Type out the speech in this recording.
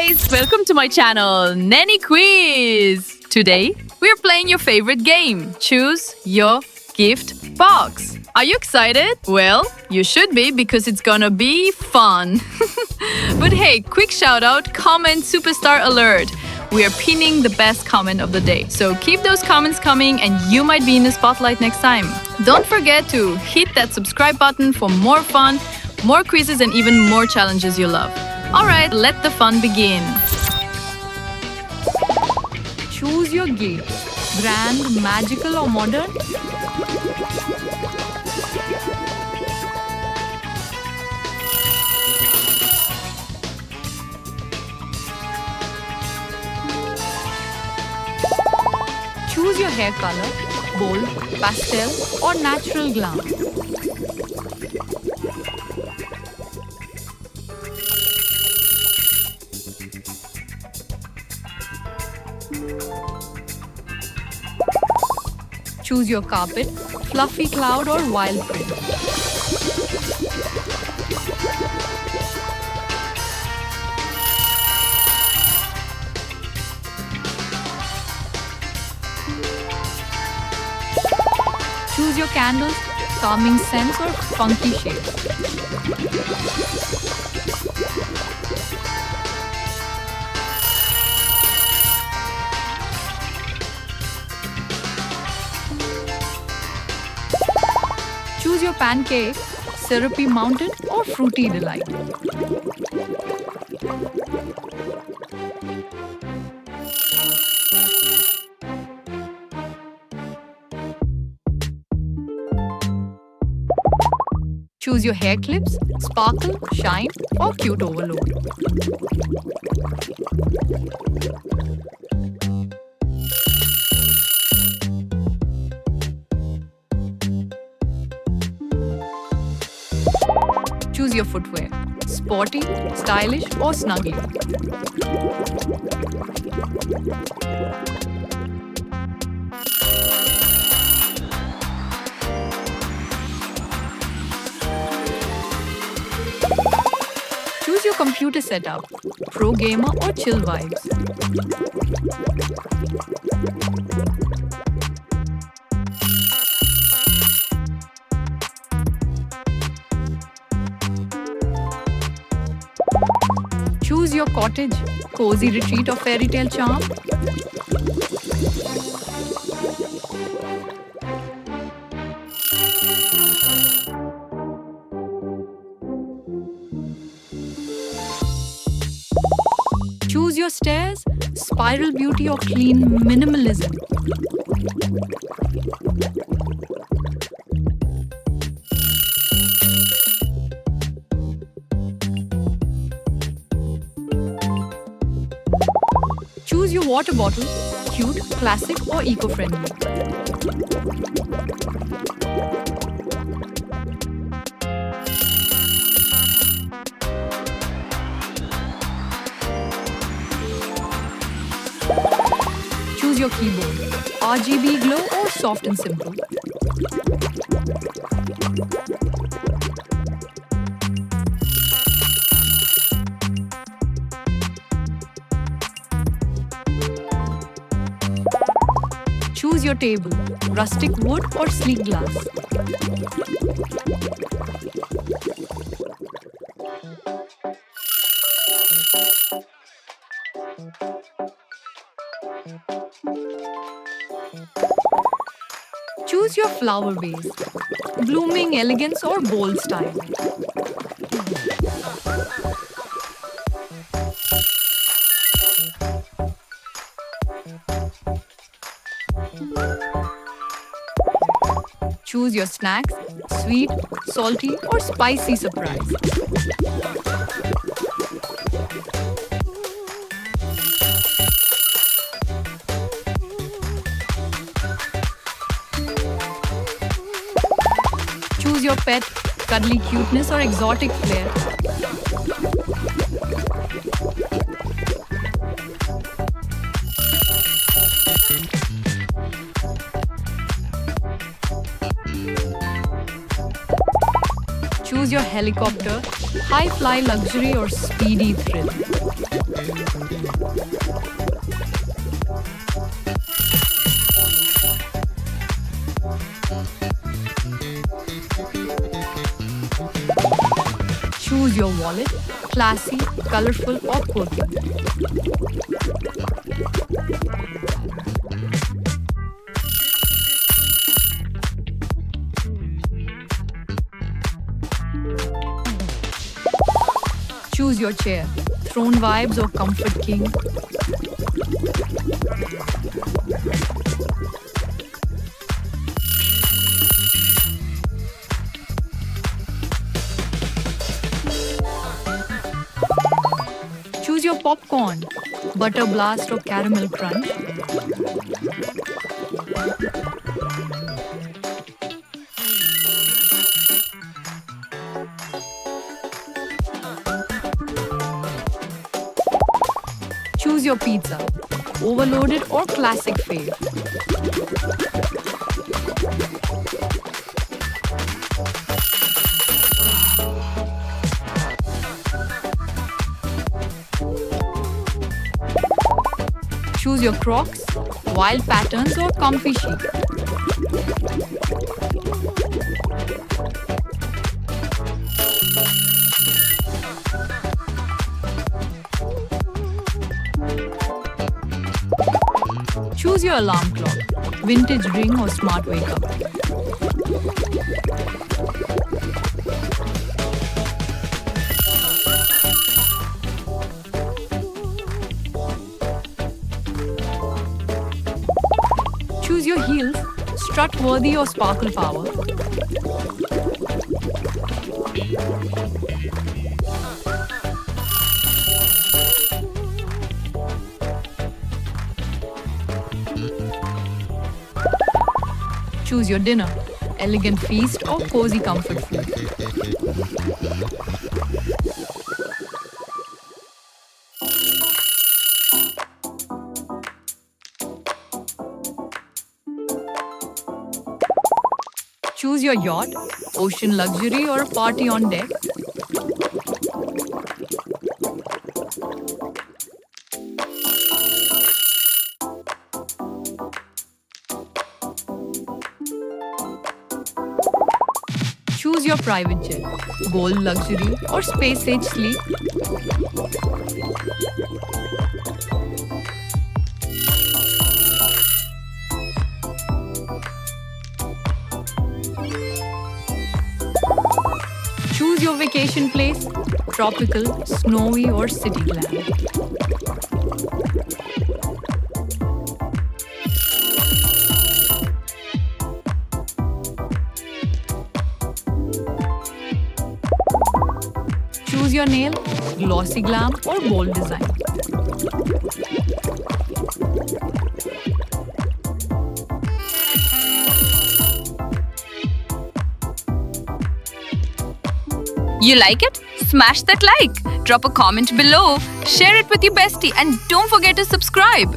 guys, welcome to my channel, Nanny Quiz. Today, we are playing your favorite game, Choose Your Gift Box. Are you excited? Well, you should be because it's gonna be fun. But hey, quick shout out, comment superstar alert. We are pinning the best comment of the day. So keep those comments coming and you might be in the spotlight next time. Don't forget to hit that subscribe button for more fun, more quizzes and even more challenges you love. Alright, let the fun begin. Choose your gift. Grand, magical or modern? Choose your hair color, bold, pastel or natural glam. Choose your carpet, fluffy cloud or wild print. Choose your candles, calming scents or funky shapes. Choose your pancake, syrupy mountain or fruity delight. Choose your hair clips, sparkle, shine or cute overload. Choose your footwear, sporty, stylish or snuggy. Choose your computer setup, pro gamer or chill vibes. Choose your cottage, cozy retreat or fairy tale charm. Choose your stairs, spiral beauty or clean minimalism. Choose your water bottle, cute, classic or eco-friendly. Choose your keyboard, RGB glow or soft and simple. Choose your table, rustic wood or sleek glass. Choose your flower vase, blooming elegance or bold style. Choose your snacks, sweet, salty or spicy surprise. Choose your pet, cuddly cuteness or exotic flair. Choose your helicopter, high fly luxury or speedy thrill. Choose your wallet, classy, colorful or quirky. Choose your chair, throne vibes or comfort king. Choose your popcorn, butter blast or caramel crunch. Choose your pizza, overloaded or classic fave. Choose your Crocs, wild patterns or comfy chic. Choose your alarm clock, vintage ring or smart wake up. Choose your heels, strut worthy or sparkle power. Choose your dinner, elegant feast or cozy comfort food. Choose your yacht, ocean luxury or party on deck. Choose your private jet, gold luxury or space age sleep. Choose your vacation place, tropical, snowy or city glam. Choose your nail, glossy glam or bold design. You like it? Smash that like. Drop a comment below. Share it with your bestie and don't forget to subscribe.